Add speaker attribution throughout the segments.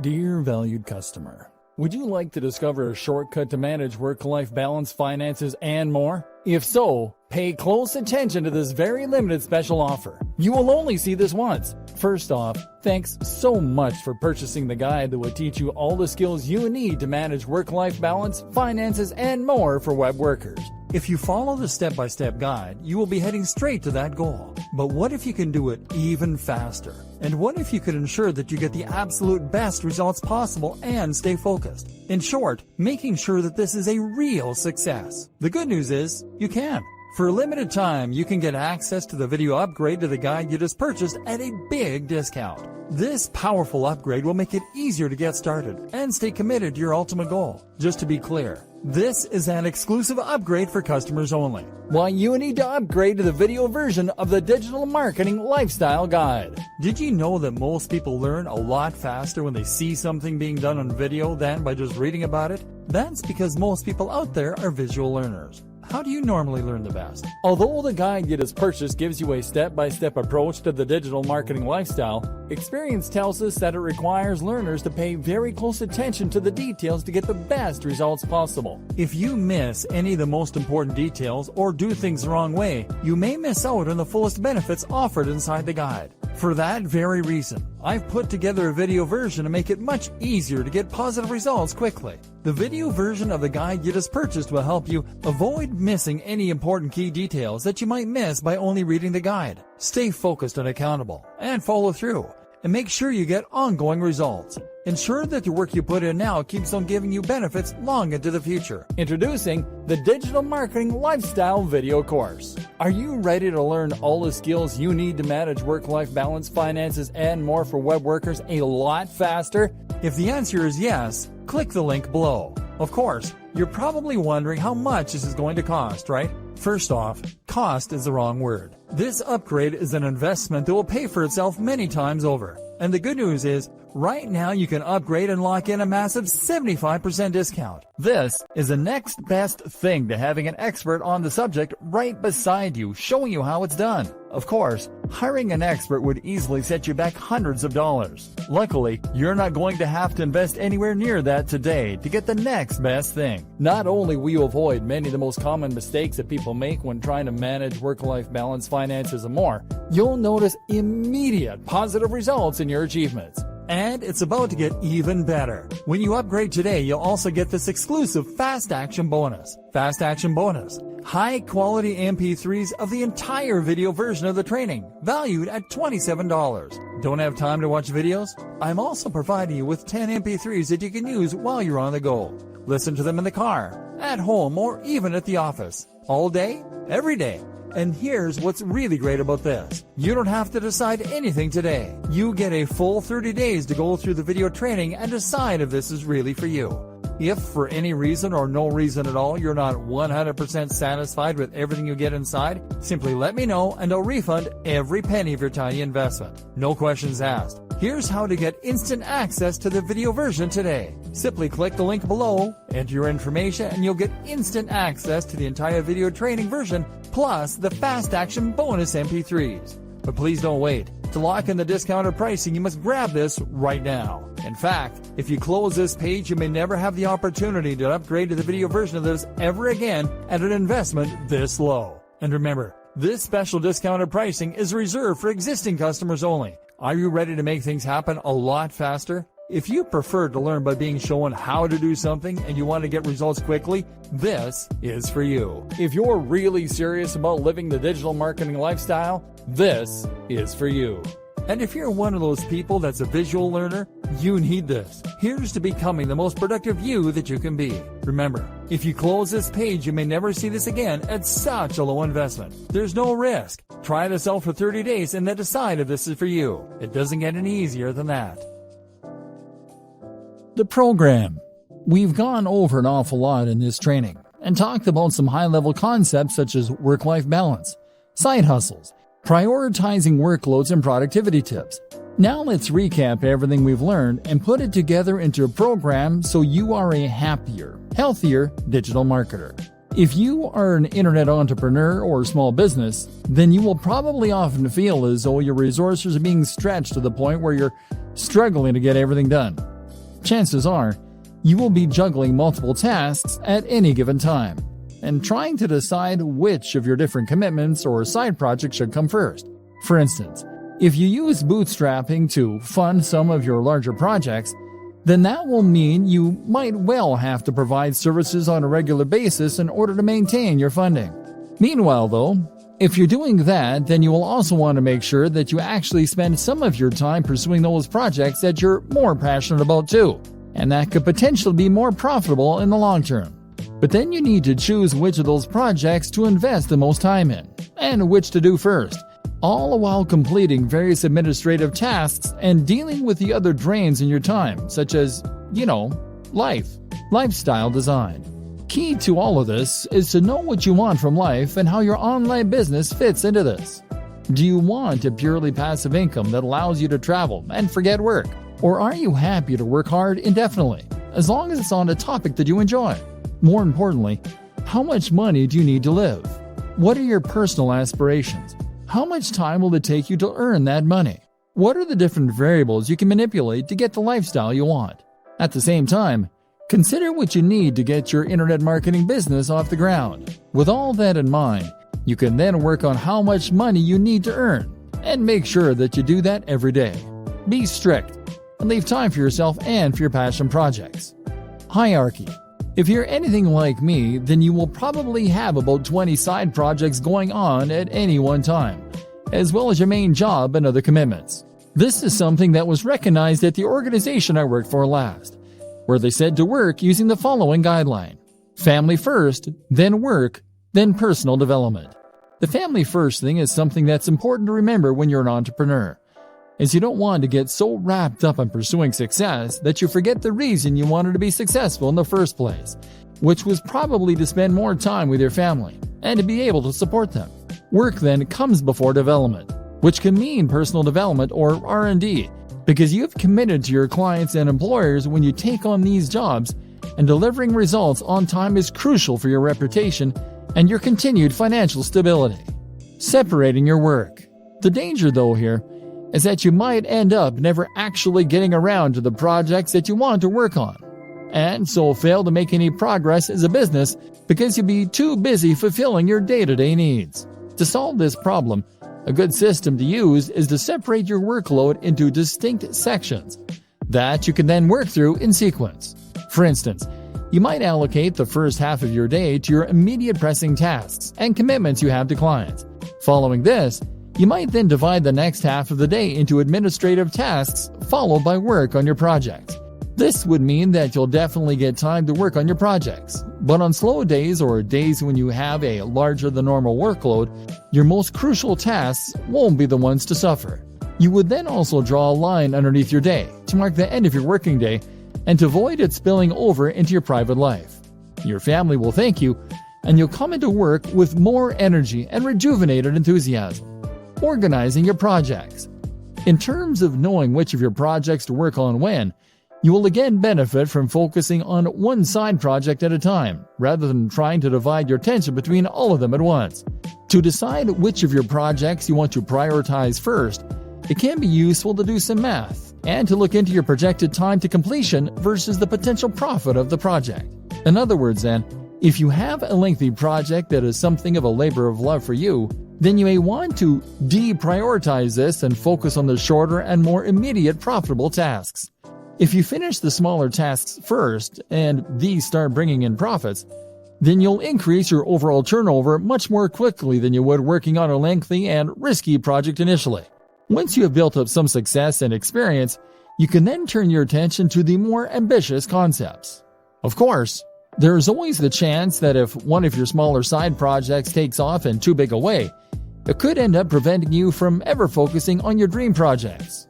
Speaker 1: Dear valued customer, would you like to discover a shortcut to manage work-life balance, finances, and more? If so, pay close attention to this very limited special offer. You will only see this once. First off, thanks so much for purchasing the guide that will teach you all the skills you need to manage work-life balance, finances, and more for web workers. If you follow the step-by-step guide, you will be heading straight to that goal. But what if you can do it even faster? And what if you could ensure that you get the absolute best results possible and stay focused? In short, making sure that this is a real success. The good news is, you can. For a limited time, you can get access to the video upgrade to the guide you just purchased at a big discount. This powerful upgrade will make it easier to get started and stay committed to your ultimate goal. Just to be clear, this is an exclusive upgrade for customers only. Why you need to upgrade to the video version of the Digital Marketing Lifestyle Guide. Did you know that most people learn a lot faster when they see something being done on video than by just reading about it? That's because most people out there are visual learners. How do you normally learn the best? Although the guide you just purchased gives you a step-by-step approach to the digital marketing lifestyle, experience tells us that it requires learners to pay very close attention to the details to get the best results possible. If you miss any of the most important details or do things the wrong way, you may miss out on the fullest benefits offered inside the guide. For that very reason, I've put together a video version to make it much easier to get positive results quickly. The video version of the guide you just purchased will help you avoid missing any important key details that you might miss by only reading the guide. Stay focused and accountable, and follow through, and make sure you get ongoing results. Ensure that the work you put in now keeps on giving you benefits long into the future. Introducing the Digital Marketing Lifestyle Video Course. Are you ready to learn all the skills you need to manage work-life balance, finances, and more for web workers a lot faster? If the answer is yes, click the link below. Of course, you're probably wondering how much this is going to cost, right? First off, cost is the wrong word. This upgrade is an investment that will pay for itself many times over. And the good news is, right now you can upgrade and lock in a massive 75% discount. This is the next best thing to having an expert on the subject right beside you, showing you how it's done. Of course, hiring an expert would easily set you back hundreds of dollars. Luckily, you're not going to have to invest anywhere near that today to get the next best thing. Not only will you avoid many of the most common mistakes that people make when trying to manage work-life balance, finances, and more, you'll notice immediate positive results in your achievements. And it's about to get even better. When you upgrade today, you'll also get this exclusive Fast Action Bonus. Fast Action Bonus. High-quality MP3s of the entire video version of the training, valued at $27. Don't have time to watch videos? I'm also providing you with 10 MP3s that you can use while you're on the go. Listen to them in the car, at home, or even at the office. All day, every day. And here's what's really great about this. You don't have to decide anything today. You get a full 30 days to go through the video training and decide if this is really for you. If for any reason or no reason at all you're not 100% satisfied with everything you get inside, simply let me know and I'll refund every penny of your tiny investment. No questions asked. Here's how to get instant access to the video version today. Simply click the link below, enter your information, and you'll get instant access to the entire video training version, plus the Fast Action Bonus MP3s. But please don't wait. To lock in the discounted pricing, you must grab this right now. In fact, if you close this page, you may never have the opportunity to upgrade to the video version of this ever again at an investment this low. And remember, this special discounted pricing is reserved for existing customers only. Are you ready to make things happen a lot faster? If you prefer to learn by being shown how to do something and you want to get results quickly, this is for you. If you're really serious about living the digital marketing lifestyle, this is for you. And if you're one of those people that's a visual learner, you need this. Here's to becoming the most productive you that you can be. Remember, if you close this page, you may never see this again at such a low investment. There's no risk. Try this out for 30 days and then decide if this is for you. It doesn't get any easier than that. The program. We've gone over an awful lot in this training and talked about some high-level concepts such as work-life balance, side hustles, prioritizing workloads, and productivity tips. Now let's recap everything we've learned and put it together into a program so you are a happier, healthier digital marketer. If you are an internet entrepreneur or small business, then you will probably often feel as though your resources are being stretched to the point where you're struggling to get everything done. chances are you will be juggling multiple tasks at any given time and trying to decide which of your different commitments or side projects should come first. For instance, if you use bootstrapping to fund some of your larger projects, then that will mean you might well have to provide services on a regular basis in order to maintain your funding. Meanwhile, though, if you're doing that, then you will also want to make sure that you actually spend some of your time pursuing those projects that you're more passionate about too, and that could potentially be more profitable in the long term. But then you need to choose which of those projects to invest the most time in, and which to do first, all while completing various administrative tasks and dealing with the other drains in your time, such as, lifestyle design. Key to all of this is to know what you want from life and how your online business fits into this. Do you want a purely passive income that allows you to travel and forget work? Or are you happy to work hard indefinitely, as long as it's on a topic that you enjoy? More importantly, how much money do you need to live? What are your personal aspirations? How much time will it take you to earn that money? What are the different variables you can manipulate to get the lifestyle you want? At the same time, consider what you need to get your internet marketing business off the ground. With all that in mind, you can then work on how much money you need to earn and make sure that you do that every day. Be strict and leave time for yourself and for your passion projects. Hierarchy. If you're anything like me, then you will probably have about 20 side projects going on at any one time, as well as your main job and other commitments. This is something that was recognized at the organization I worked for last, where they said to work using the following guideline: family first, then work, then personal development. The family first thing is something that's important to remember when you're an entrepreneur, as you don't want to get so wrapped up in pursuing success that you forget the reason you wanted to be successful in the first place, which was probably to spend more time with your family and to be able to support them. Work then comes before development, which can mean personal development or R&D, because you have committed to your clients and employers when you take on these jobs, and delivering results on time is crucial for your reputation and your continued financial stability. Separating your work. The danger, though, here is that you might end up never actually getting around to the projects that you want to work on, and so fail to make any progress as a business because you'll be too busy fulfilling your day-to-day needs. To solve this problem, a good system to use is to separate your workload into distinct sections that you can then work through in sequence. For instance, you might allocate the first half of your day to your immediate pressing tasks and commitments you have to clients. Following this, you might then divide the next half of the day into administrative tasks, followed by work on your projects. This would mean that you'll definitely get time to work on your projects, but on slow days or days when you have a larger than normal workload, your most crucial tasks won't be the ones to suffer. You would then also draw a line underneath your day to mark the end of your working day and to avoid it spilling over into your private life. Your family will thank you, and you'll come into work with more energy and rejuvenated enthusiasm. Organizing your projects. In terms of knowing which of your projects to work on when, you will again benefit from focusing on one side project at a time, rather than trying to divide your attention between all of them at once. To decide which of your projects you want to prioritize first, it can be useful to do some math and to look into your projected time to completion versus the potential profit of the project. In other words, then, if you have a lengthy project that is something of a labor of love for you, then you may want to deprioritize this and focus on the shorter and more immediate profitable tasks. If you finish the smaller tasks first and these start bringing in profits, then you'll increase your overall turnover much more quickly than you would working on a lengthy and risky project initially. Once you have built up some success and experience, you can then turn your attention to the more ambitious concepts. Of course, there is always the chance that if one of your smaller side projects takes off in too big a way, it could end up preventing you from ever focusing on your dream projects.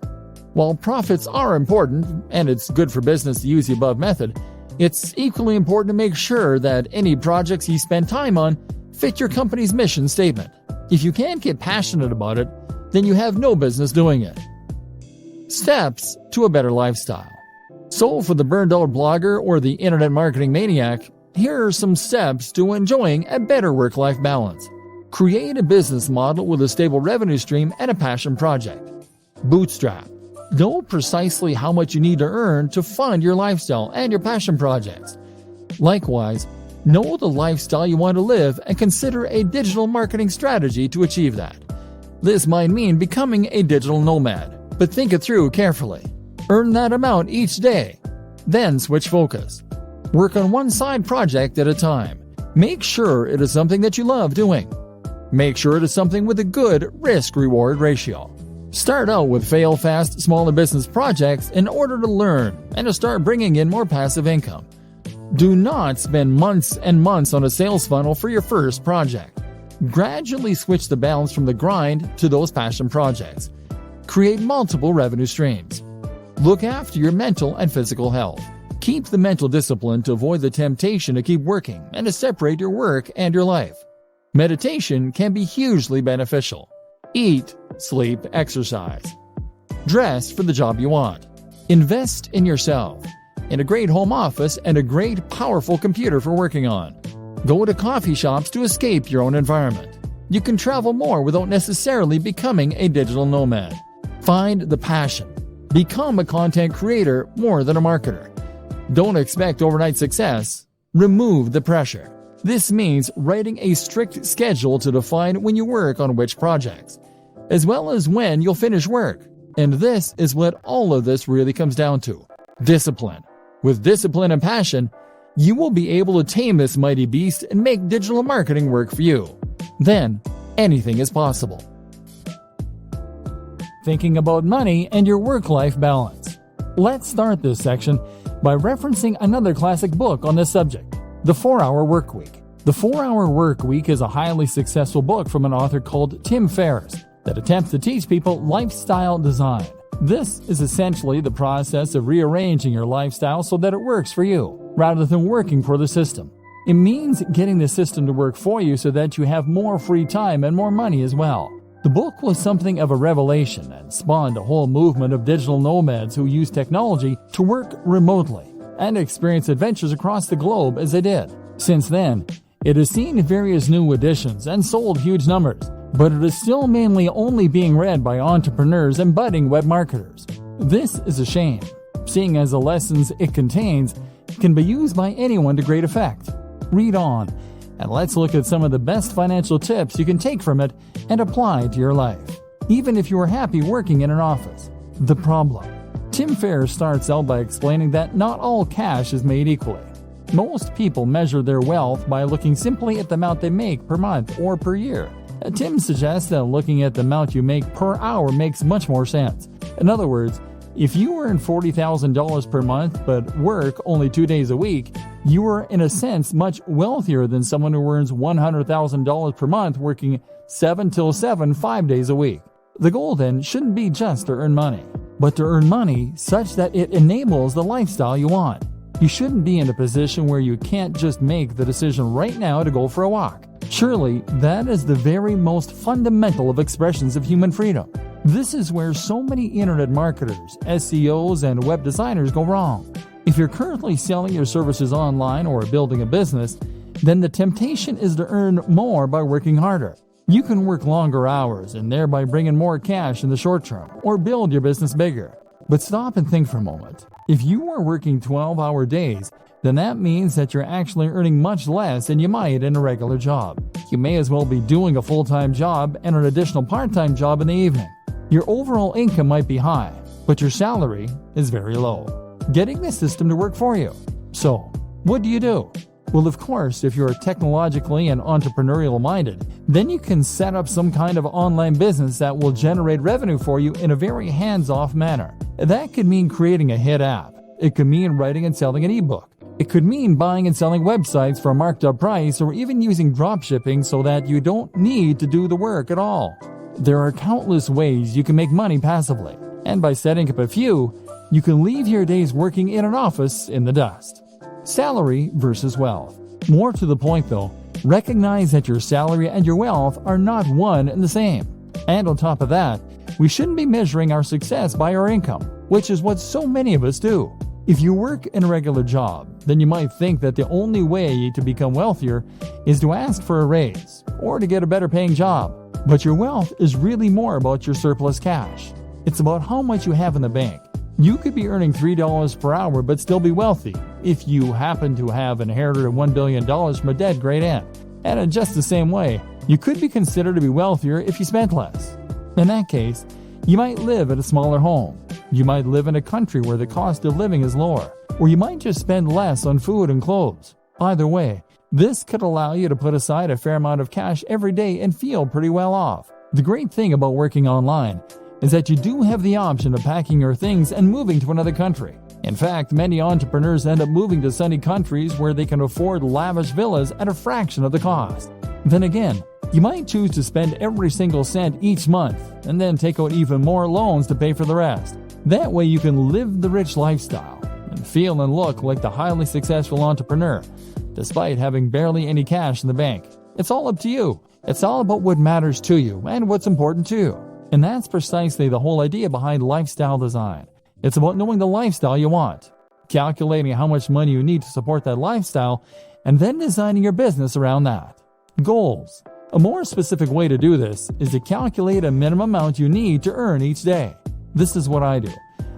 Speaker 1: While profits are important, and it's good for business to use the above method, it's equally important to make sure that any projects you spend time on fit your company's mission statement. If you can't get passionate about it, then you have no business doing it. Steps to a better lifestyle. So for the burned out blogger or the internet marketing maniac, here are some steps to enjoying a better work-life balance. Create a business model with a stable revenue stream and a passion project. Bootstrap. Know precisely how much you need to earn to fund your lifestyle and your passion projects. Likewise, know the lifestyle you want to live and consider a digital marketing strategy to achieve that. This might mean becoming a digital nomad, but think it through carefully. Earn that amount each day. Then switch focus. Work on one side project at a time. Make sure it is something that you love doing. Make sure it is something with a good risk-reward ratio. Start out with fail-fast, smaller business projects in order to learn and to start bringing in more passive income. Do not spend months and months on a sales funnel for your first project. Gradually switch the balance from the grind to those passion projects. Create multiple revenue streams. Look after your mental and physical health. Keep the mental discipline to avoid the temptation to keep working and to separate your work and your life. Meditation can be hugely beneficial. Eat, sleep, exercise. Dress for the job you want. Invest in yourself. In a great home office and a great, powerful computer for working on. Go to coffee shops to escape your own environment. You can travel more without necessarily becoming a digital nomad. Find the passion. Become a content creator more than a marketer. Don't expect overnight success. Remove the pressure. This means writing a strict schedule to define when you work on which projects, as well as when you'll finish work. And this is what all of this really comes down to. Discipline. With discipline and passion, you will be able to tame this mighty beast and make digital marketing work for you. Then, anything is possible. Thinking about money and your work-life balance. Let's start this section by referencing another classic book on this subject, The 4-Hour Workweek. The 4-Hour Workweek is a highly successful book from an author called Tim Ferriss that attempts to teach people lifestyle design. This is essentially the process of rearranging your lifestyle so that it works for you, rather than working for the system. It means getting the system to work for you so that you have more free time and more money as well. The book was something of a revelation and spawned a whole movement of digital nomads who use technology to work remotely and experience adventures across the globe as they did. Since then, it has seen various new editions and sold huge numbers, but it is still mainly only being read by entrepreneurs and budding web marketers. This is a shame, seeing as the lessons it contains can be used by anyone to great effect. Read on, and let's look at some of the best financial tips you can take from it and apply to your life, even if you are happy working in an office. The problem. Tim Ferriss starts out by explaining that not all cash is made equally. Most people measure their wealth by looking simply at the amount they make per month or per year. Tim suggests that looking at the amount you make per hour makes much more sense. In other words, if you earn $40,000 per month but work only 2 days a week, you are in a sense much wealthier than someone who earns $100,000 per month working 7 till 7, 5 days a week. The goal then shouldn't be just to earn money, but to earn money such that it enables the lifestyle you want. You shouldn't be in a position where you can't just make the decision right now to go for a walk. Surely, that is the very most fundamental of expressions of human freedom. This is where so many internet marketers, SEOs, and web designers go wrong. If you're currently selling your services online or building a business, then the temptation is to earn more by working harder. You can work longer hours and thereby bring in more cash in the short term, or build your business bigger. But stop and think for a moment. If you are working 12-hour days, then that means that you're actually earning much less than you might in a regular job. You may as well be doing a full-time job and an additional part-time job in the evening. Your overall income might be high, but your salary is very low, getting the system to work for you. So, what do you do? Well, of course, if you're technologically and entrepreneurial minded, then you can set up some kind of online business that will generate revenue for you in a very hands-off manner. That could mean creating a hit app. It could mean writing and selling an ebook. It could mean buying and selling websites for a marked up price, or even using dropshipping so that you don't need to do the work at all. There are countless ways you can make money passively, and by setting up a few, you can leave your days working in an office in the dust. Salary versus wealth. More to the point though, recognize that your salary and your wealth are not one and the same. And on top of that, we shouldn't be measuring our success by our income, which is what so many of us do. If you work in a regular job, then you might think that the only way to become wealthier is to ask for a raise or to get a better paying job. But your wealth is really more about your surplus cash. It's about how much you have in the bank. You could be earning $3 per hour but still be wealthy if you happen to have inherited $1 billion from a dead great aunt. And in just the same way, you could be considered to be wealthier if you spent less. In that case, you might live at a smaller home. You might live in a country where the cost of living is lower, or you might just spend less on food and clothes. Either way, this could allow you to put aside a fair amount of cash every day and feel pretty well off. The great thing about working online is that you do have the option of packing your things and moving to another country. In fact, many entrepreneurs end up moving to sunny countries where they can afford lavish villas at a fraction of the cost. Then again, you might choose to spend every single cent each month and then take out even more loans to pay for the rest. That way you can live the rich lifestyle and feel and look like the highly successful entrepreneur, despite having barely any cash in the bank. It's all up to you. It's all about what matters to you and what's important to you. And that's precisely the whole idea behind lifestyle design. It's about knowing the lifestyle you want, calculating how much money you need to support that lifestyle, and then designing your business around that. Goals. A more specific way to do this is to calculate a minimum amount you need to earn each day. This is what I do.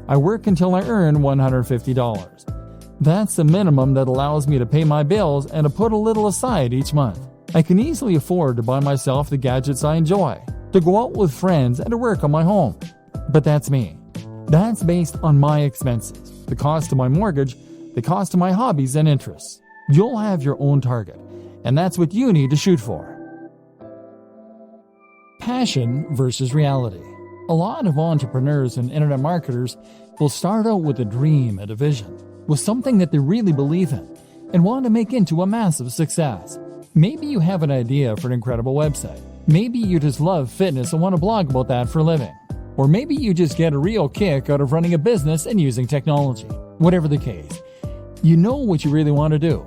Speaker 1: I work until I earn $150. That's the minimum that allows me to pay my bills and to put a little aside each month. I can easily afford to buy myself the gadgets I enjoy, to go out with friends, and to work on my home. But that's me. That's based on my expenses, the cost of my mortgage, the cost of my hobbies and interests. You'll have your own target, and that's what you need to shoot for. Passion versus reality. A lot of entrepreneurs and internet marketers will start out with a dream and a vision, with something that they really believe in and want to make into a massive success. Maybe you have an idea for an incredible website. Maybe you just love fitness and want to blog about that for a living. Or maybe you just get a real kick out of running a business and using technology. Whatever the case, you know what you really want to do,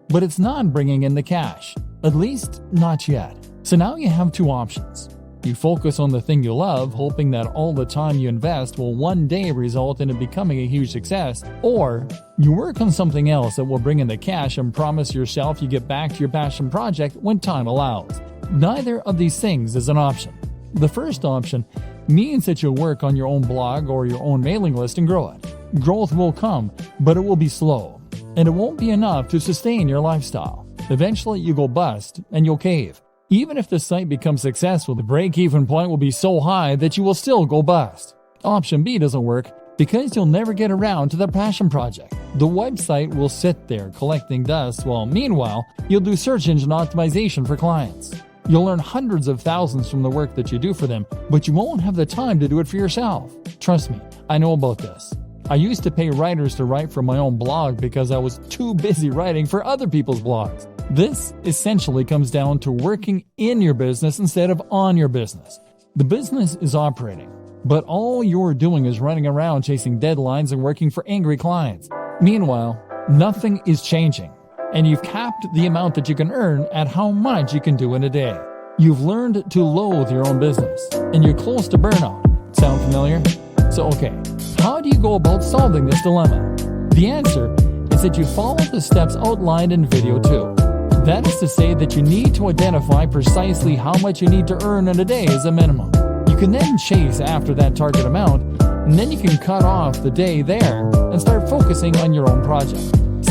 Speaker 1: but it's not bringing in the cash, at least not yet. So now you have two options. You focus on the thing you love, hoping that all the time you invest will one day result in it becoming a huge success, or you work on something else that will bring in the cash and promise yourself you get back to your passion project when time allows. Neither of these things is an option. The first option means that you'll work on your own blog or your own mailing list and grow it. Growth will come, but it will be slow, and it won't be enough to sustain your lifestyle. Eventually you go bust and you'll cave. Even if the site becomes successful, the break-even point will be so high that you will still go bust. Option B doesn't work because you'll never get around to the passion project. The website will sit there collecting dust while meanwhile, you'll do search engine optimization for clients. You'll earn hundreds of thousands from the work that you do for them, but you won't have the time to do it for yourself. Trust me, I know about this. I used to pay writers to write for my own blog because I was too busy writing for other people's blogs. This essentially comes down to working in your business instead of on your business. The business is operating, but all you're doing is running around chasing deadlines and working for angry clients. Meanwhile, nothing is changing, and you've capped the amount that you can earn at how much you can do in a day. You've learned to loathe your own business, and you're close to burnout. Sound familiar? So okay, how do you go about solving this dilemma? The answer is that you follow the steps outlined in video 2. That is to say that you need to identify precisely how much you need to earn in a day as a minimum. You can then chase after that target amount, and then you can cut off the day there and start focusing on your own project.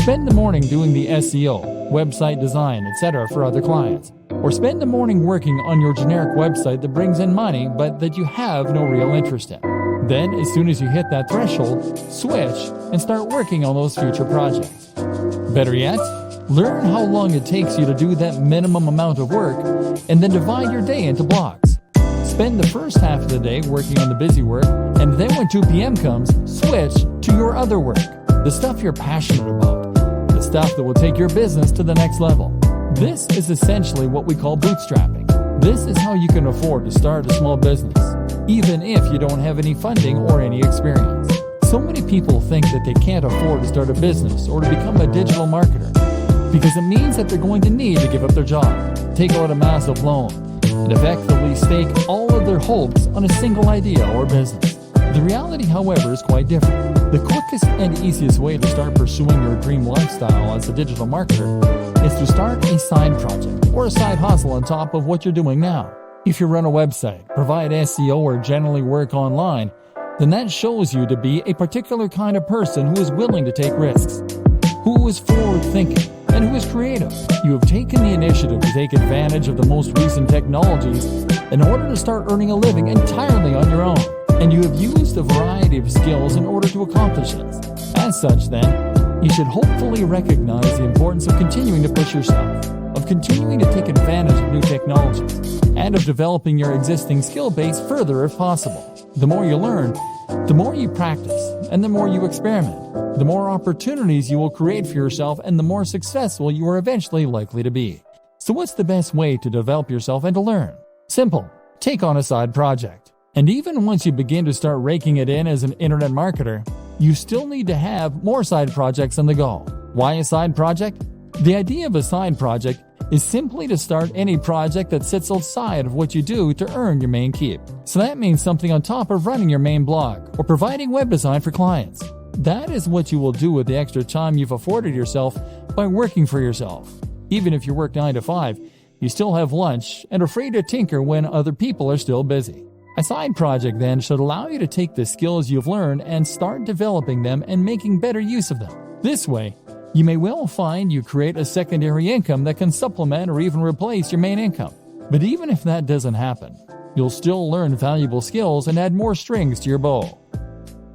Speaker 1: Spend the morning doing the SEO, website design, etc. for other clients. Or spend the morning working on your generic website that brings in money but that you have no real interest in. Then, as soon as you hit that threshold, switch and start working on those future projects. Better yet, learn how long it takes you to do that minimum amount of work and then divide your day into blocks. Spend the first half of the day working on the busy work, and then when 2 p.m. comes, switch to your other work, the stuff you're passionate about, the stuff that will take your business to the next level. This is essentially what we call bootstrapping. This is how you can afford to start a small business, even if you don't have any funding or any experience. So many people think that they can't afford to start a business or to become a digital marketer, because it means that they're going to need to give up their job, take out a massive loan, and effectively stake all of their hopes on a single idea or business. The reality, however, is quite different. The quickest and easiest way to start pursuing your dream lifestyle as a digital marketer is to start a side project or a side hustle on top of what you're doing now. If you run a website, provide SEO, or generally work online, then that shows you to be a particular kind of person who is willing to take risks, who is forward-thinking, and who is creative. You have taken the initiative to take advantage of the most recent technologies in order to start earning a living entirely on your own, and you have used a variety of skills in order to accomplish this. As such, then, you should hopefully recognize the importance of continuing to push yourself, of continuing to take advantage of new technologies, and of developing your existing skill base further if possible. The more you learn, the more you practice, and the more you experiment, the more opportunities you will create for yourself and the more successful you are eventually likely to be. So what's the best way to develop yourself and to learn? Simple. Take on a side project. And even once you begin to start raking it in as an internet marketer, you still need to have more side projects on the go. Why a side project? The idea of a side project is simply to start any project that sits outside of what you do to earn your main keep. So that means something on top of running your main blog or providing web design for clients. That is what you will do with the extra time you've afforded yourself by working for yourself. Even if you work 9 to 5, you still have lunch and are free to tinker when other people are still busy. A side project then should allow you to take the skills you've learned and start developing them and making better use of them. This way, you may well find you create a secondary income that can supplement or even replace your main income. But even if that doesn't happen, you'll still learn valuable skills and add more strings to your bow.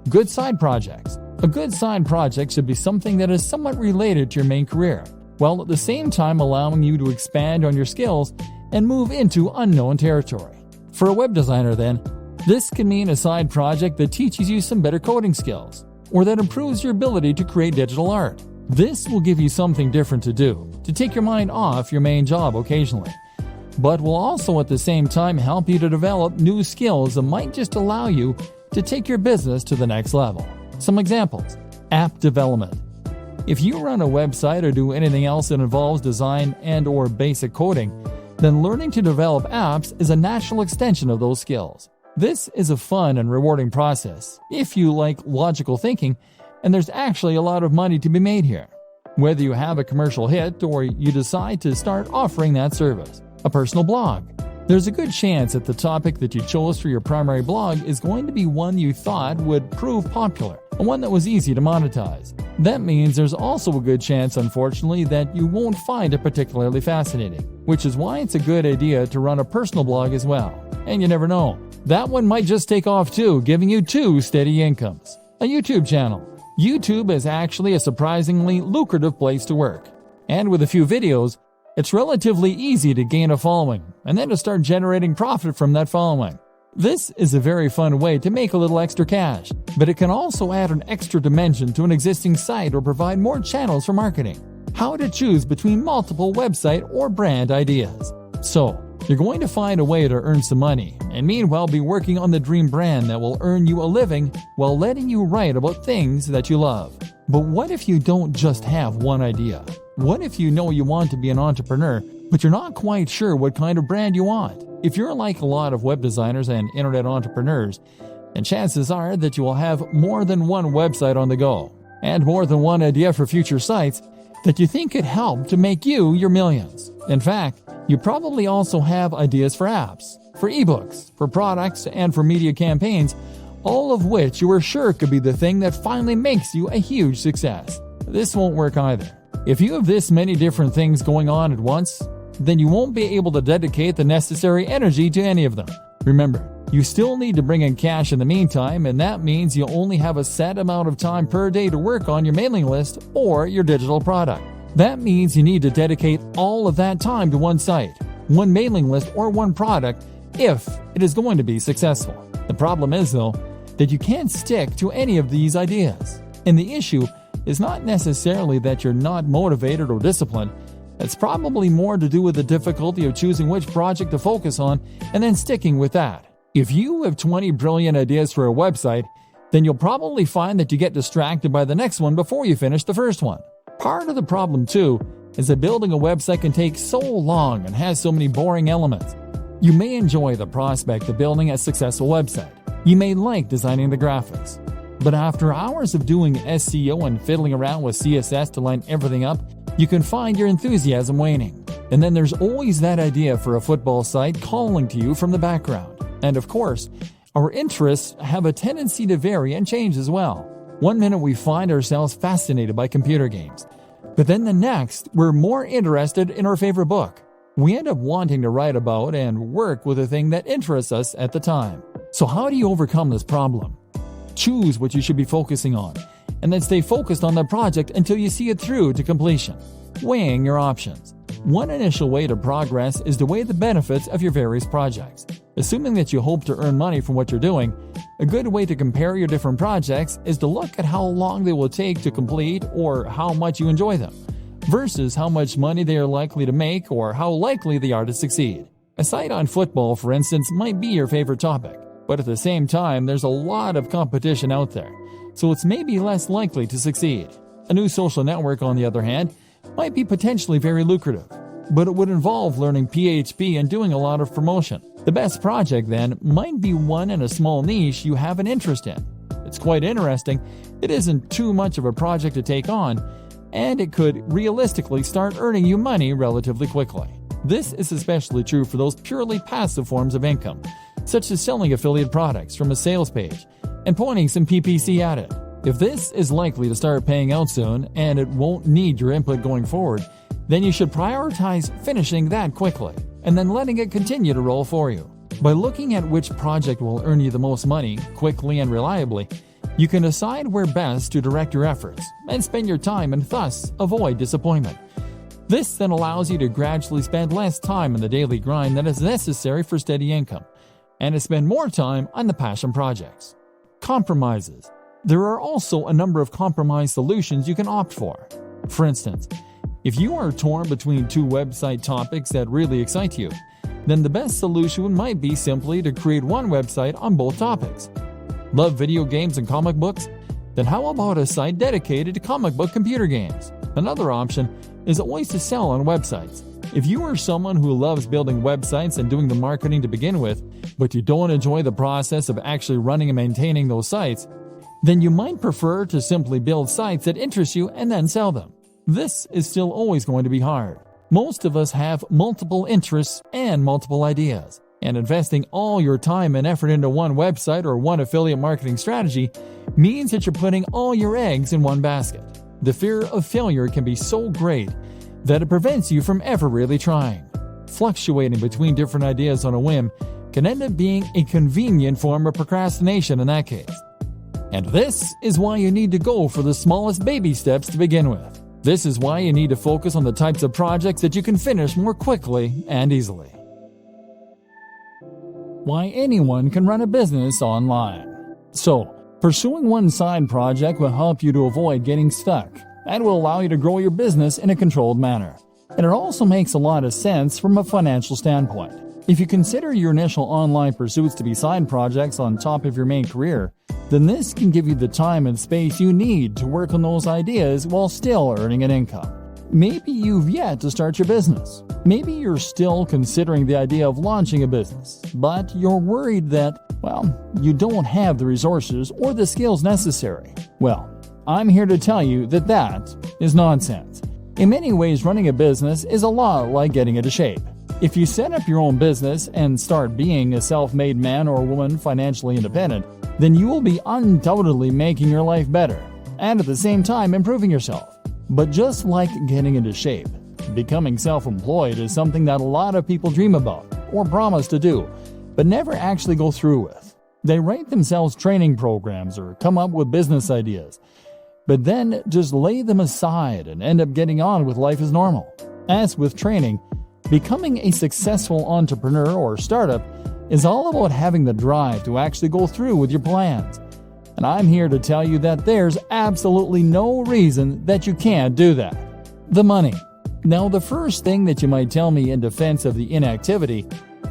Speaker 1: Good side projects. A good side project should be something that is somewhat related to your main career, while at the same time allowing you to expand on your skills and move into unknown territory. For a web designer then, this can mean a side project that teaches you some better coding skills, or that improves your ability to create digital art. This will give you something different to do, to take your mind off your main job occasionally, but will also at the same time help you to develop new skills that might just allow you to take your business to the next level. Some examples: app development. If you run a website or do anything else that involves design and/or basic coding, then learning to develop apps is a natural extension of those skills. This is a fun and rewarding process if you like logical thinking, and there's actually a lot of money to be made here. Whether you have a commercial hit or you decide to start offering that service. A personal blog. There's a good chance that the topic that you chose for your primary blog is going to be one you thought would prove popular, and one that was easy to monetize. That means there's also a good chance, unfortunately, that you won't find it particularly fascinating, which is why it's a good idea to run a personal blog as well. And you never know, that one might just take off too, giving you 2 steady incomes. A YouTube channel. YouTube is actually a surprisingly lucrative place to work. And with a few videos, it's relatively easy to gain a following and then to start generating profit from that following. This is a very fun way to make a little extra cash, but it can also add an extra dimension to an existing site or provide more channels for marketing. How to choose between multiple website or brand ideas. So, you're going to find a way to earn some money, and meanwhile be working on the dream brand that will earn you a living while letting you write about things that you love. But what if you don't just have one idea? What if you know you want to be an entrepreneur, but you're not quite sure what kind of brand you want? If you're like a lot of web designers and internet entrepreneurs, then chances are that you will have more than one website on the go, and more than one idea for future sites that you think could help to make you your millions. In fact, you probably also have ideas for apps, for ebooks, for products, and for media campaigns, all of which you are sure could be the thing that finally makes you a huge success. This won't work either. If you have this many different things going on at once, then you won't be able to dedicate the necessary energy to any of them. Remember, you still need to bring in cash in the meantime, and that means you only have a set amount of time per day to work on your mailing list or your digital product. That means you need to dedicate all of that time to one site, one mailing list, or one product if it is going to be successful. The problem is, though, that you can't stick to any of these ideas. And the issue is not necessarily that you're not motivated or disciplined. It's probably more to do with the difficulty of choosing which project to focus on and then sticking with that. If you have 20 brilliant ideas for a website, then you'll probably find that you get distracted by the next one before you finish the first one. Part of the problem, too, is that building a website can take so long and has so many boring elements. You may enjoy the prospect of building a successful website. You may like designing the graphics. But after hours of doing SEO and fiddling around with CSS to line everything up, you can find your enthusiasm waning. And then there's always that idea for a football site calling to you from the background. And of course, Our interests have a tendency to vary and change as well. One minute we find ourselves fascinated by computer games, but then the next we're more interested in our favorite book. We end up wanting to write about and work with a thing that interests us at the time. So how do you overcome this problem? Choose what you should be focusing on, and then stay focused on the project until you see it through to completion. Weighing your options. One initial way to progress is to weigh the benefits of your various projects. Assuming that you hope to earn money from what you're doing, a good way to compare your different projects is to look at how long they will take to complete or how much you enjoy them, versus how much money they are likely to make or how likely they are to succeed. A site on football, for instance, might be your favorite topic, but at the same time, there's a lot of competition out there, so it's maybe less likely to succeed. A new social network, on the other hand, might be potentially very lucrative, but it would involve learning PHP and doing a lot of promotion. The best project, then, might be one in a small niche you have an interest in. It's quite interesting, it isn't too much of a project to take on, and it could realistically start earning you money relatively quickly. This is especially true for those purely passive forms of income, such as selling affiliate products from a sales page and pointing some PPC at it. If this is likely to start paying out soon and it won't need your input going forward, then you should prioritize finishing that quickly and then letting it continue to roll for you. By looking at which project will earn you the most money quickly and reliably, you can decide where best to direct your efforts and spend your time and thus avoid disappointment. This then allows you to gradually spend less time on the daily grind that is necessary for steady income and to spend more time on the passion projects. Compromises. There are also a number of compromise solutions you can opt for. For instance, if you are torn between two website topics that really excite you, then the best solution might be simply to create one website on both topics. Love video games and comic books? Then how about a site dedicated to comic book computer games? Another option is always to sell on websites. If you are someone who loves building websites and doing the marketing to begin with, but you don't enjoy the process of actually running and maintaining those sites, then you might prefer to simply build sites that interest you and then sell them. This is still always going to be hard. Most of us have multiple interests and multiple ideas, and investing all your time and effort into one website or one affiliate marketing strategy means that you're putting all your eggs in one basket. The fear of failure can be so great that it prevents you from ever really trying. Fluctuating between different ideas on a whim can end up being a convenient form of procrastination in that case. And this is why you need to go for the smallest baby steps to begin with. This is why you need to focus on the types of projects that you can finish more quickly and easily. Why anyone can run a business online. So, pursuing one side project will help you to avoid getting stuck and will allow you to grow your business in a controlled manner. And it also makes a lot of sense from a financial standpoint. If you consider your initial online pursuits to be side projects on top of your main career, then this can give you the time and space you need to work on those ideas while still earning an income. Maybe you've yet to start your business. Maybe you're still considering the idea of launching a business, but you're worried that, you don't have the resources or the skills necessary. Well, I'm here to tell you that that is nonsense. In many ways, running a business is a lot like getting into shape. If you set up your own business and start being a self-made man or woman financially independent, then you will be undoubtedly making your life better and at the same time improving yourself. But just like getting into shape, becoming self-employed is something that a lot of people dream about or promise to do, but never actually go through with. They write themselves training programs or come up with business ideas, but then just lay them aside and end up getting on with life as normal. As with training, becoming a successful entrepreneur or startup is all about having the drive to actually go through with your plans. And I'm here to tell you that there's absolutely no reason that you can't do that. The money. Now, the first thing that you might tell me in defense of the inactivity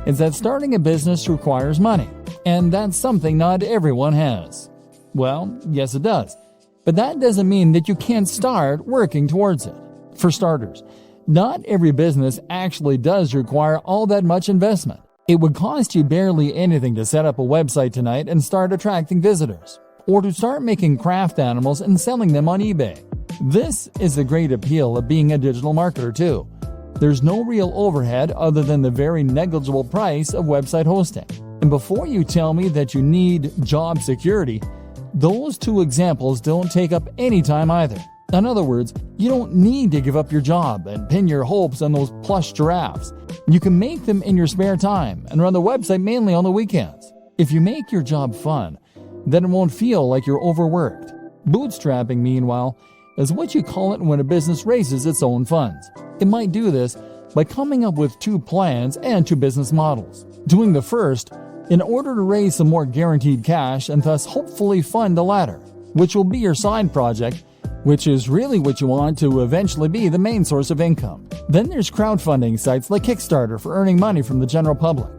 Speaker 1: is that starting a business requires money, and that's something not everyone has. Well, yes it does, but that doesn't mean that you can't start working towards it. For starters, not every business actually does require all that much investment. It would cost you barely anything to set up a website tonight and start attracting visitors, or to start making craft animals and selling them on eBay. This is the great appeal of being a digital marketer too. There's no real overhead other than the very negligible price of website hosting. And before you tell me that you need job security, those two examples don't take up any time either. In other words, you don't need to give up your job and pin your hopes on those plush giraffes. You can make them in your spare time and run the website mainly on the weekends. If you make your job fun, then it won't feel like you're overworked. Bootstrapping, meanwhile, is what you call it when a business raises its own funds. It might do this by coming up with two plans and two business models. Doing the first in order to raise some more guaranteed cash and thus hopefully fund the latter, which will be your side project, which is really what you want to eventually be the main source of income. Then there's crowdfunding sites like Kickstarter for earning money from the general public.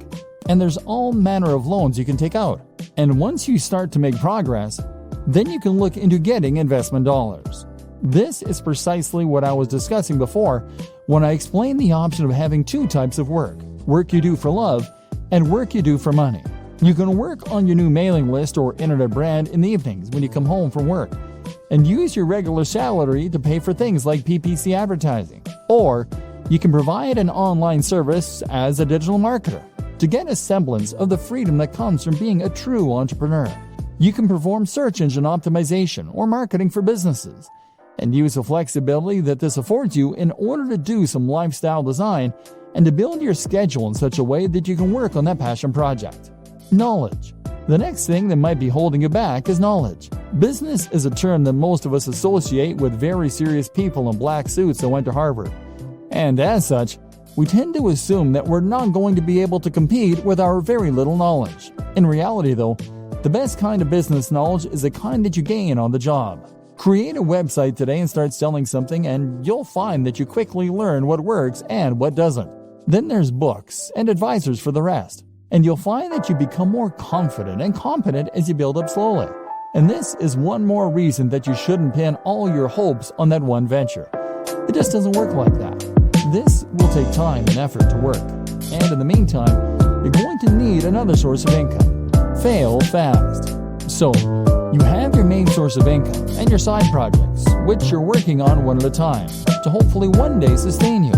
Speaker 1: And there's all manner of loans you can take out. And once you start to make progress, then you can look into getting investment dollars. This is precisely what I was discussing before when I explained the option of having two types of work you do for love and work you do for money. You can work on your new mailing list or internet brand in the evenings when you come home from work and use your regular salary to pay for things like PPC advertising. Or you can provide an online service as a digital marketer to get a semblance of the freedom that comes from being a true entrepreneur. You can perform search engine optimization or marketing for businesses and use the flexibility that this affords you in order to do some lifestyle design and to build your schedule in such a way that you can work on that passion project. Knowledge. The next thing that might be holding you back is knowledge. Business is a term that most of us associate with very serious people in black suits that went to Harvard. And as such, we tend to assume that we're not going to be able to compete with our very little knowledge. In reality, though, the best kind of business knowledge is the kind that you gain on the job. Create a website today and start selling something, and you'll find that you quickly learn what works and what doesn't. Then there's books and advisors for the rest. And you'll find that you become more confident and competent as you build up slowly. And this is one more reason that you shouldn't pin all your hopes on that one venture. It just doesn't work like that. This will take time and effort to work. And in the meantime, you're going to need another source of income. Fail fast. So, you have your main source of income and your side projects, which you're working on one at a time, to hopefully one day sustain you.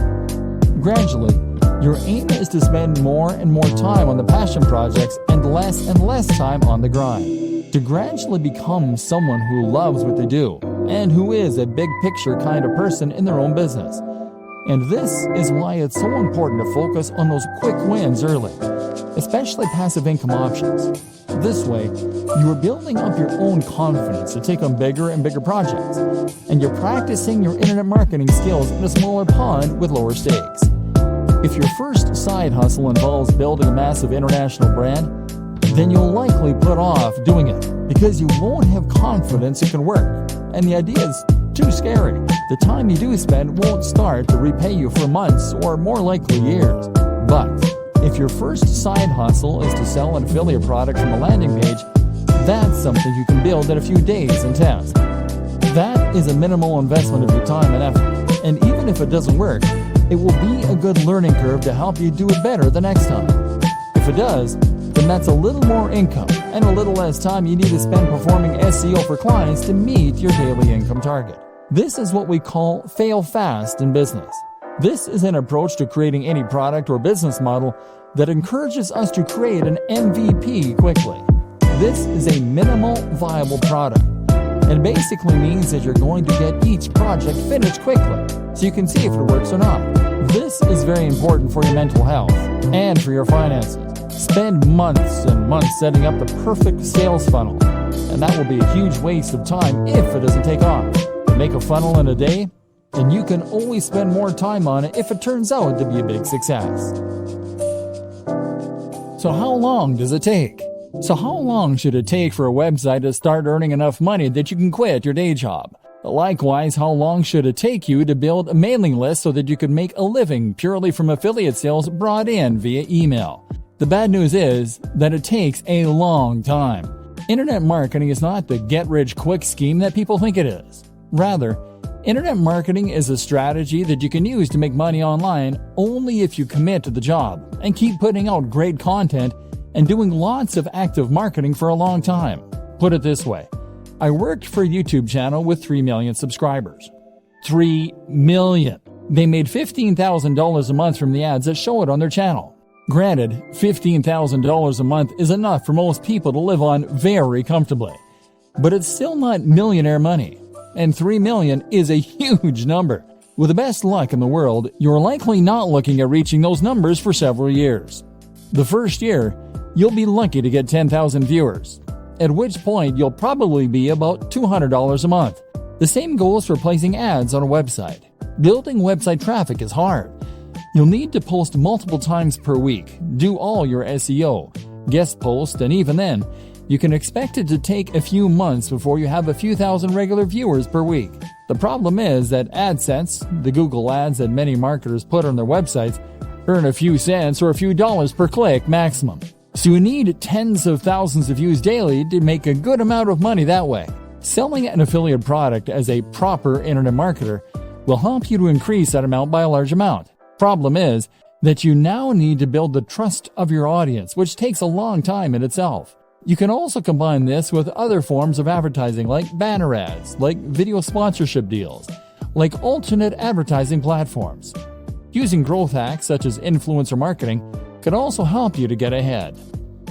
Speaker 1: Gradually, your aim is to spend more and more time on the passion projects and less time on the grind. To gradually become someone who loves what they do and who is a big picture kind of person in their own business. And this is why it's so important to focus on those quick wins early, especially passive income options. This way, you are building up your own confidence to take on bigger and bigger projects, and you're practicing your internet marketing skills in a smaller pond with lower stakes. If your first side hustle involves building a massive international brand, then you'll likely put off doing it because you won't have confidence it can work, and the idea is too scary. The time you do spend won't start to repay you for months or more likely years. But if your first side hustle is to sell an affiliate product from a landing page, that's something you can build in a few days and test. That is a minimal investment of your time and effort, and even if it doesn't work, it will be a good learning curve to help you do it better the next time. If it does, then that's a little more income and a little less time you need to spend performing SEO for clients to meet your daily income target. This is what we call fail fast in business. This is an approach to creating any product or business model that encourages us to create an MVP quickly. This is a minimal viable product, and basically means that you're going to get each project finished quickly so you can see if it works or not. This is very important for your mental health and for your finances. Spend months and months setting up the perfect sales funnel, and that will be a huge waste of time if it doesn't take off. Make a funnel in a day, and you can always spend more time on it if it turns out to be a big success. So how long does it take? So how long should it take for a website to start earning enough money that you can quit your day job? Likewise, how long should it take you to build a mailing list so that you can make a living purely from affiliate sales brought in via email? The bad news is that it takes a long time. Internet marketing is not the get-rich-quick scheme that people think it is. Rather, internet marketing is a strategy that you can use to make money online only if you commit to the job and keep putting out great content and doing lots of active marketing for a long time. Put it this way, I worked for a YouTube channel with 3 million subscribers. 3 million! They made $15,000 a month from the ads that show it on their channel. Granted, $15,000 a month is enough for most people to live on very comfortably. But it's still not millionaire money, and $3 million is a huge number. With the best luck in the world, you're likely not looking at reaching those numbers for several years. The first year, you'll be lucky to get 10,000 viewers, at which point you'll probably be about $200 a month. The same goes for placing ads on a website. Building website traffic is hard. You'll need to post multiple times per week, do all your SEO, guest post, and even then, you can expect it to take a few months before you have a few thousand regular viewers per week. The problem is that AdSense, the Google ads that many marketers put on their websites, earn a few cents or a few dollars per click maximum. So you need tens of thousands of views daily to make a good amount of money that way. Selling an affiliate product as a proper internet marketer will help you to increase that amount by a large amount. Problem is that you now need to build the trust of your audience, which takes a long time in itself. You can also combine this with other forms of advertising like banner ads, like video sponsorship deals, like alternate advertising platforms. Using growth hacks such as influencer marketing can also help you to get ahead.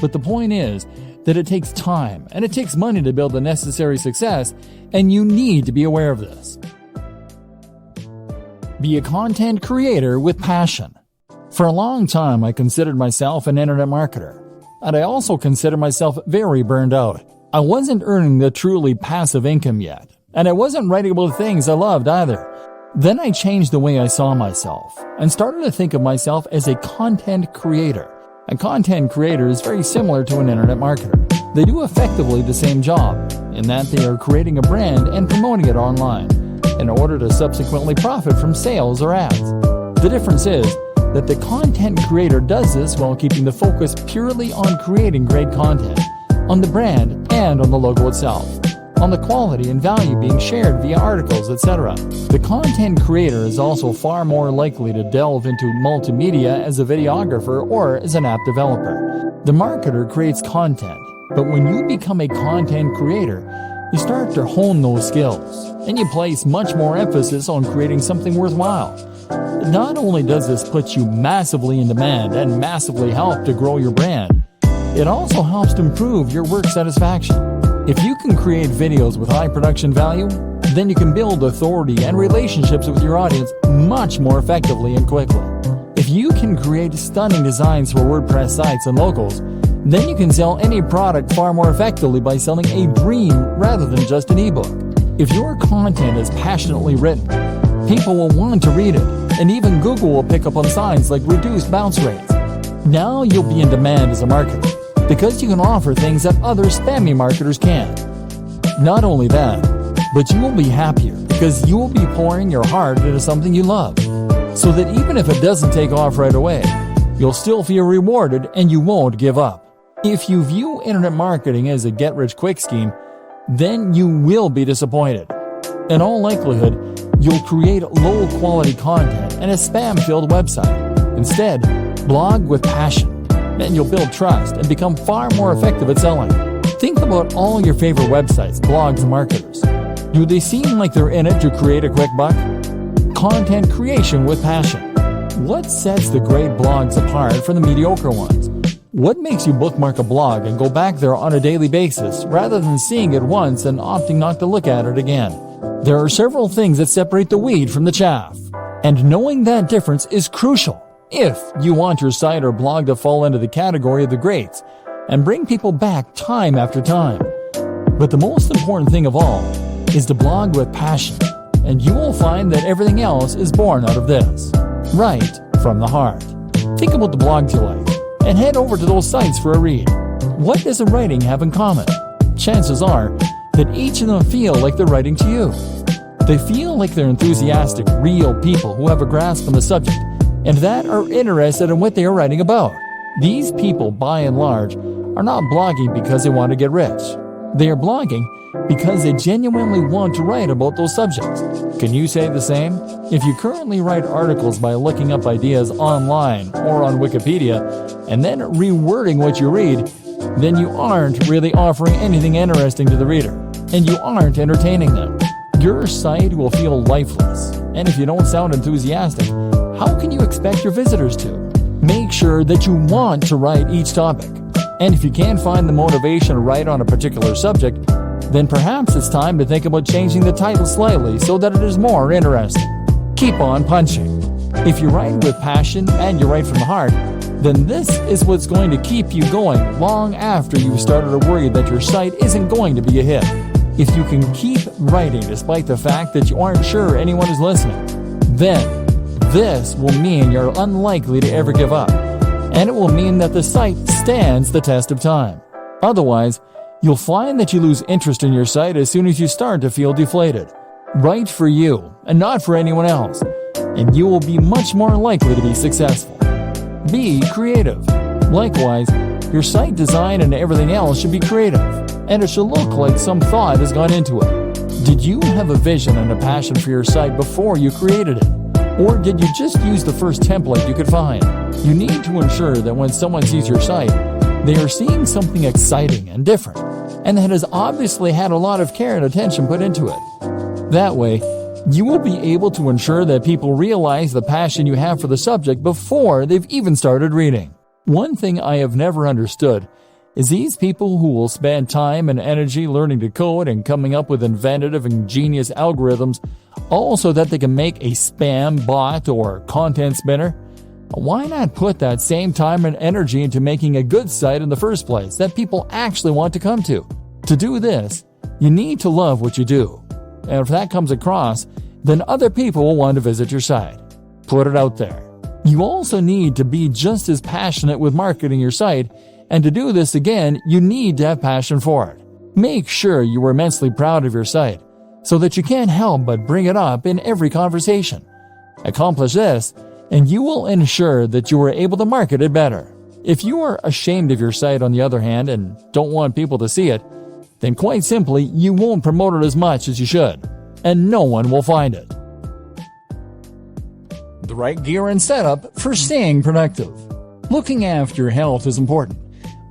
Speaker 1: But the point is that it takes time and it takes money to build the necessary success, and you need to be aware of this. Be a content creator with passion. For a long time, I considered myself an internet marketer. And I also consider myself very burned out. I wasn't earning the truly passive income yet, and I wasn't writing about things I loved either. Then I changed the way I saw myself and started to think of myself as a content creator. A content creator is very similar to an internet marketer. They do effectively the same job, in that they are creating a brand and promoting it online in order to subsequently profit from sales or ads. The difference is that the content creator does this while keeping the focus purely on creating great content, on the brand and on the logo itself, on the quality and value being shared via articles, etc. The content creator is also far more likely to delve into multimedia as a videographer or as an app developer. The marketer creates content, but when you become a content creator, you start to hone those skills, and you place much more emphasis on creating something worthwhile. Not only does this put you massively in demand and massively help to grow your brand, it also helps to improve your work satisfaction. If you can create videos with high production value, then you can build authority and relationships with your audience much more effectively and quickly. If you can create stunning designs for WordPress sites and logos, then you can sell any product far more effectively by selling a dream rather than just an ebook. If your content is passionately written, people will want to read it, and even Google will pick up on signs like reduced bounce rates. Now you'll be in demand as a marketer, because you can offer things that other spammy marketers can't. Not only that, but you will be happier because you will be pouring your heart into something you love, so that even if it doesn't take off right away, you'll still feel rewarded and you won't give up. If you view internet marketing as a get-rich-quick scheme, then you will be disappointed. In all likelihood, you'll create low-quality content and a spam-filled website. Instead, blog with passion, and you'll build trust and become far more effective at selling. Think about all your favorite websites, blogs, and marketers. Do they seem like they're in it to create a quick buck? Content creation with passion. What sets the great blogs apart from the mediocre ones? What makes you bookmark a blog and go back there on a daily basis rather than seeing it once and opting not to look at it again? There are several things that separate the wheat from the chaff, and knowing that difference is crucial if you want your site or blog to fall into the category of the greats and bring people back time after time. But the most important thing of all is to blog with passion, and you will find that everything else is born out of this, right from the heart. Think about the blogs you like, and head over to those sites for a read. What does the writing have in common? Chances are that each of them feel like they're writing to you. They feel like they're enthusiastic, real people who have a grasp on the subject and that are interested in what they are writing about. These people, by and large, are not blogging because they want to get rich. They are blogging because they genuinely want to write about those subjects. Can you say the same? If you currently write articles by looking up ideas online or on Wikipedia and then rewording what you read, then you aren't really offering anything interesting to the reader, and you aren't entertaining them. Your site will feel lifeless, and if you don't sound enthusiastic, how can you expect your visitors to? Make sure that you want to write each topic. And if you can't find the motivation to write on a particular subject, then perhaps it's time to think about changing the title slightly so that it is more interesting. Keep on punching. If you write with passion and you write from the heart, then this is what's going to keep you going long after you've started to worry that your site isn't going to be a hit. If you can keep writing despite the fact that you aren't sure anyone is listening, then this will mean you're unlikely to ever give up, and it will mean that the site stands the test of time. Otherwise, you'll find that you lose interest in your site as soon as you start to feel deflated. Write for you and not for anyone else, and you will be much more likely to be successful. Be creative. Likewise, your site design and everything else should be creative, and it should look like some thought has gone into it. Did you have a vision and a passion for your site before you created it? Or did you just use the first template you could find? You need to ensure that when someone sees your site, they are seeing something exciting and different, and that has obviously had a lot of care and attention put into it. That way, you will be able to ensure that people realize the passion you have for the subject before they've even started reading. One thing I have never understood is these people who will spend time and energy learning to code and coming up with inventive and genius algorithms all so that they can make a spam bot or content spinner. Why not put that same time and energy into making a good site in the first place that people actually want to come to? To do this, you need to love what you do. And if that comes across, then other people will want to visit your site. Put it out there. You also need to be just as passionate with marketing your site, and to do this again, you need to have passion for it. Make sure you are immensely proud of your site, so that you can't help but bring it up in every conversation. Accomplish this, and you will ensure that you are able to market it better. If you are ashamed of your site, on the other hand, and don't want people to see it, then quite simply, you won't promote it as much as you should, and no one will find it. The right gear and setup for staying productive. Looking after your health is important,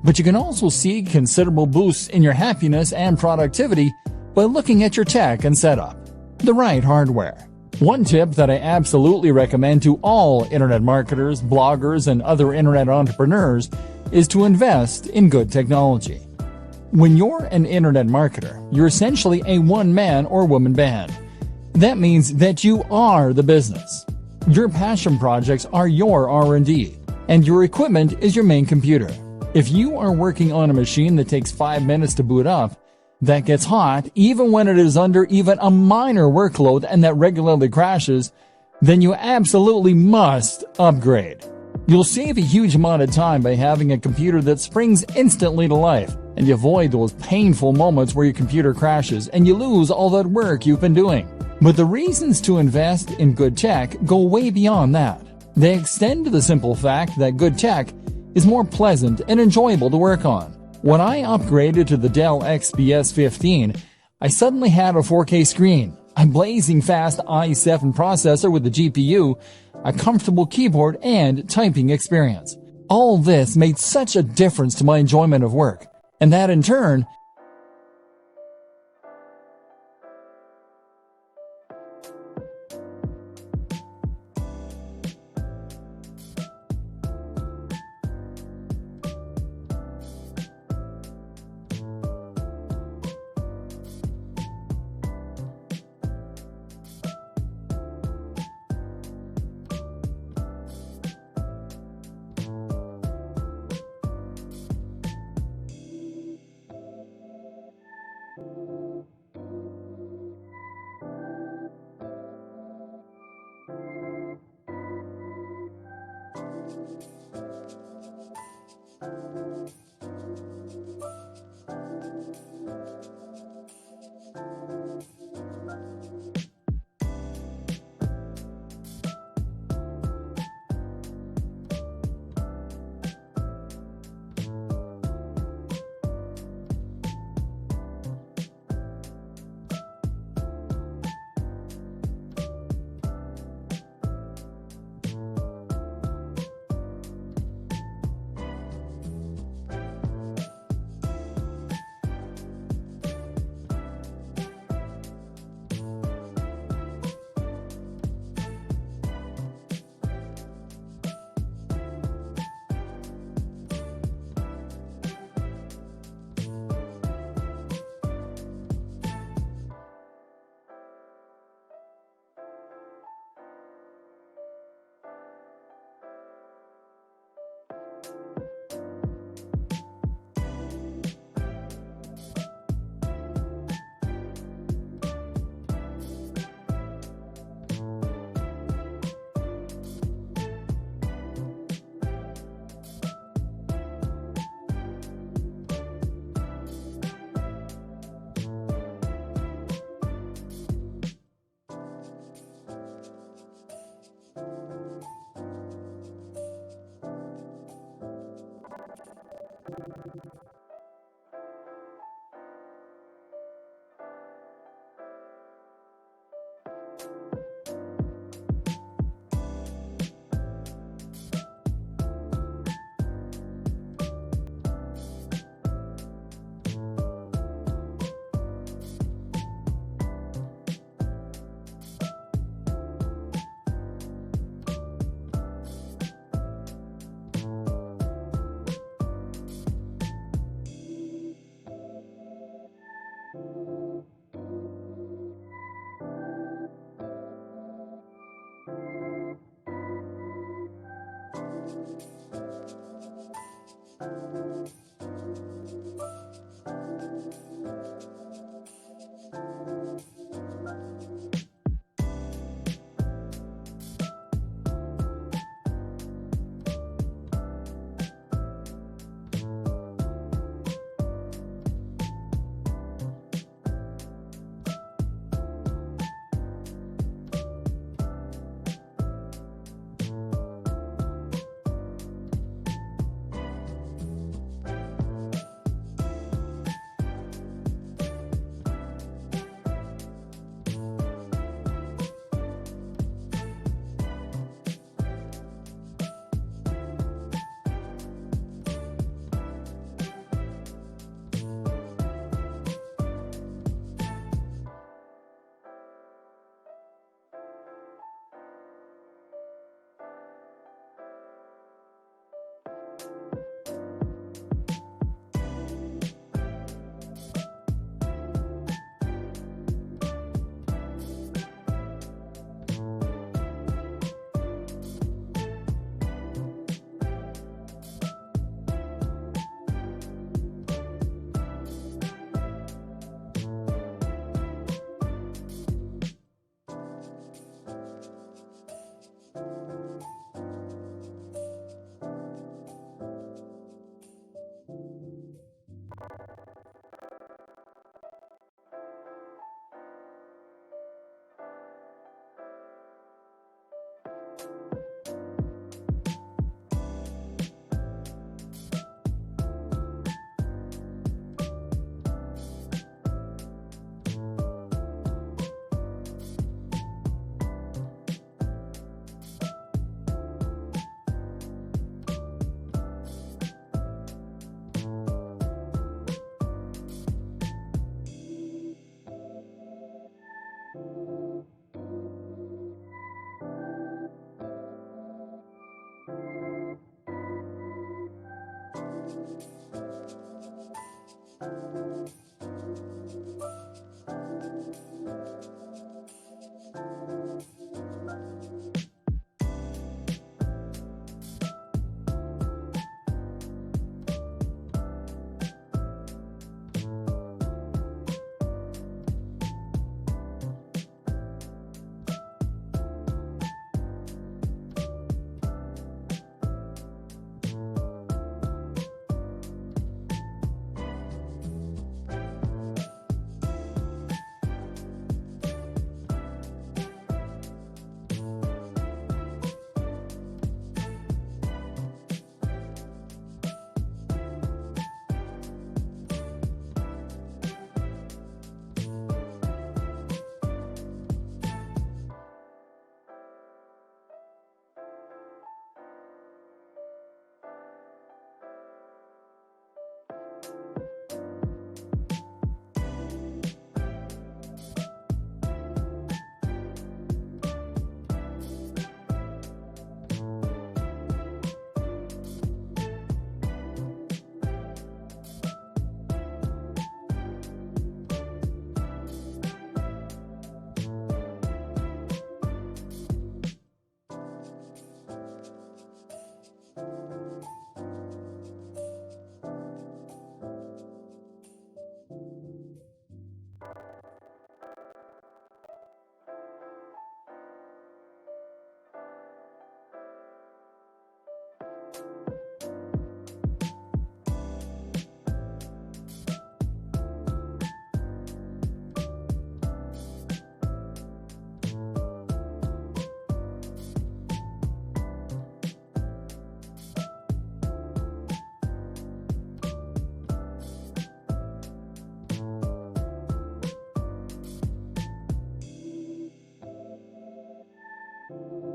Speaker 1: but you can also see considerable boosts in your happiness and productivity by looking at your tech and setup. The right hardware. One tip that I absolutely recommend to all internet marketers, bloggers, and other internet entrepreneurs is to invest in good technology. When you're an internet marketer, you're essentially a one-man or woman band. That means that you are the business. Your passion projects are your R&D, and your equipment is your main computer. If you are working on a machine that takes 5 minutes to boot up, that gets hot even when it is under even a minor workload and that regularly crashes, then you absolutely must upgrade. You'll save a huge amount of time by having a computer that springs instantly to life, and you avoid those painful moments where your computer crashes and you lose all that work you've been doing. But the reasons to invest in good tech go way beyond that. They extend to the simple fact that good tech is more pleasant and enjoyable to work on. When I upgraded to the Dell XPS 15, I suddenly had a 4K screen, a blazing fast i7 processor with a GPU, a comfortable keyboard, and typing experience. All this made such a difference to my enjoyment of work, and that in turn
Speaker 2: you